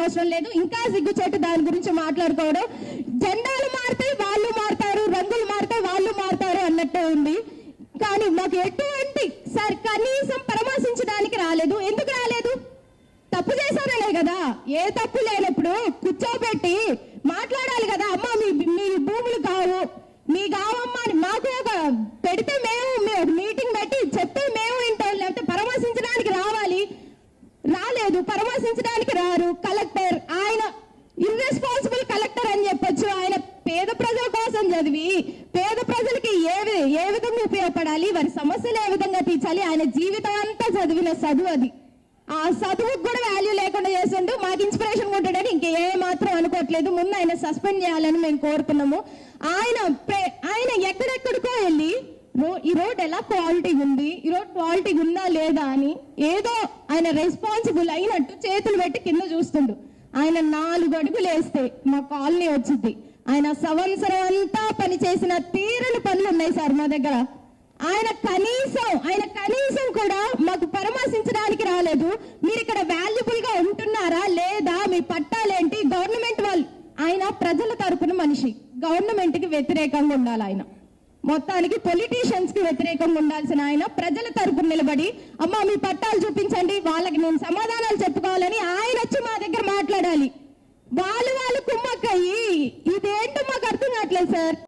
అవసరం లేదు. ఇంకా సిగ్గుచేటు దాని గురించి మాట్లాడుకోవడం. జెండాలు మారితే వాళ్ళు మారుతారు, రంగులు మారితే వాళ్ళు మారుతారు అన్నట్టే ఉంది. కానీ మాకు ఎటువంటి సార్ కనీసం పరామర్శించడానికి రాలేదు. ఎందుకు రాలేదు? తప్పు చేశారనే కదా. ఏ తప్పు లేనప్పుడు కూర్చోబెట్టి మాట్లాడాలి కదా. అమ్మ మీ భూములు కావు, మీ కావమ్మా అని మాకు ఒక పెడితే మేము మీటింగ్ పెట్టి చెప్తే మేము వింటాం. లేకపోతే పరామర్శించడానికి రావాలి. రాలేదు, పరామర్శించడానికి రారు. కలెక్టర్ ఆయన ఇర్రెస్పాన్సిబుల్ కలెక్టర్ అని చెప్పొచ్చు. ఆయన పేద ప్రజల కోసం చదివి పేద ప్రజలకి ఏ విధంగా ఉపయోగపడాలి, వారి సమస్యలు ఏ విధంగా తీర్చాలి, ఆయన జీవితం అంతా చదివిన చదువు అది. ఆ చదువుకు కూడా వాల్యూ లేకుండా చేస్తుంటూ మాకు ఇన్స్పిరేషన్ ఉంటాడని ఇంకే మాత్రం అనుకోవట్లేదు. ముందు ఆయన సస్పెండ్ చేయాలని మేము కోరుతున్నాము. ఆయన ఎక్కడెక్కడికో వెళ్ళి ఈ రోడ్ ఎలా క్వాలిటీ ఉంది, ఈ రోడ్ క్వాలిటీ ఉందా లేదా అని ఏదో ఆయన రెస్పాన్సిబుల్ అయినట్టు చేతులు పెట్టి కింద చూస్తుండు. ఆయన 4 అడుగులు వేస్తే మా కాలనీ వచ్చింది. ఆయన సంవత్సరం అంతా పనిచేసిన తీరని పనులు ఉన్నాయి సార్ మా దగ్గర. ఆయన కనీసం కూడా మాకు పరామర్శించడానికి రాలేదు. మీరు ఇక్కడ వాల్యుబుల్ గా ఉంటున్నారా లేదా, మీ పట్టాలేంటి, గవర్నమెంట్ వాళ్ళు. ఆయన ప్రజల తరపున మనిషి, గవర్నమెంట్ కి వ్యతిరేకంగా ఉండాలి. ఆయన మొత్తానికి పొలిటీషియన్స్ కి వ్యతిరేకంగా ఉండాల్సిన ఆయన ప్రజల తరపున నిలబడి అమ్మ మీ పట్టాలు చూపించండి, వాళ్ళకి నేను సమాధానాలు చెప్పుకోవాలని ఆయన వచ్చి మా దగ్గర మాట్లాడాలి. వాళ్ళు కుమ్మక్కయ్యి ఇదేంటో మాకు అర్థం కావట్లేదు సార్.